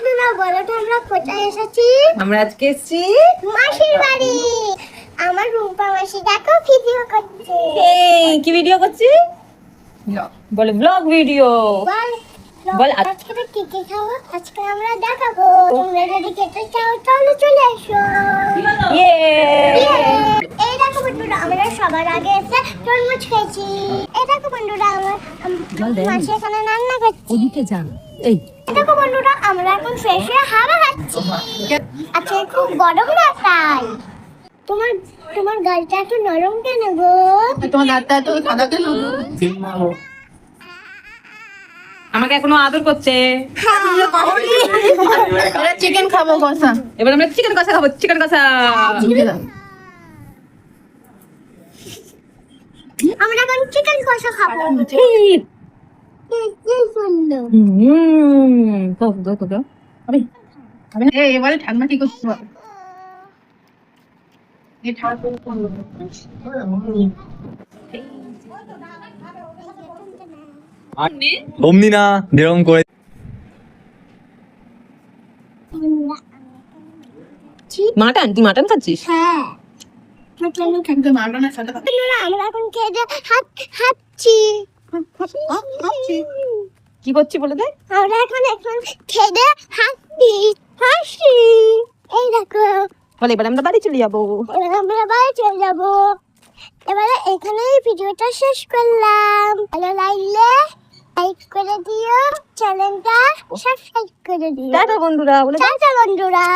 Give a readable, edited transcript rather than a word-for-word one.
বন্ধুরা বলো তো আমরা কোথায় এসেছি? আমরা আজকে এসেছি মাসির বাড়ি। আমার রুম্পা মাসি দেখো ভিডিও করছে। এই কি ভিডিও করছি? বলে ব্লগ ভিডিও। বল আজকে কি কি খাবো? আজকে আমরা দেখাবো। তোমরা যদি খেতে চাও তাহলে চলে এসো। ইয়ে এই দেখো বন্ধুরা আমরা সবার আগে এসে তরমুজ খেয়েছি। এই দেখো বন্ধুরা আমার মাসি এখানে রান্না করছে। ওদিকে যান। এই দেখো বন্ধুরা আমরা এখন ফ্রেশ হয়ে হাওয়া খাচ্ছি। আজকে খুব গরম না তাই। তোমার তোমার গালটা এত নরম কেন গো? তোমার দাঁতটা তো সাদা কেন? আমাকে এখনো আদর করছে। চিকেন খাবো কষা। এবার আমরা চিকেন কষা খাবো, চিকেন কষা। আমরা এখন চিকেন কষা খাবো। কি সুন্দর। এবারে ঠান্ডা কি করতে পারবো? অমনি না যেরকম করে মাটন, তুই মাটন খাচ্ছিস? হ্যাঁ বন্ধুরা, আমরা এখন খেয়ে দিয়ে হাঁটছি। কি করছি বলে দে? আমরা এখন খেয়ে দিয়ে হাসি। এই দেখো বলে এবার আমরা বাড়ি চলে যাবো। এবার আমরা বাড়ি চলে যাবো। এবারে এখানেই ভিডিওটা শেষ করলাম। ভালো লাগলে লাইক করে দিও, চ্যানেলটা সাবস্ক্রাইব করে দিও। টাটা বন্ধুরা বলে টাটা বন্ধুরা।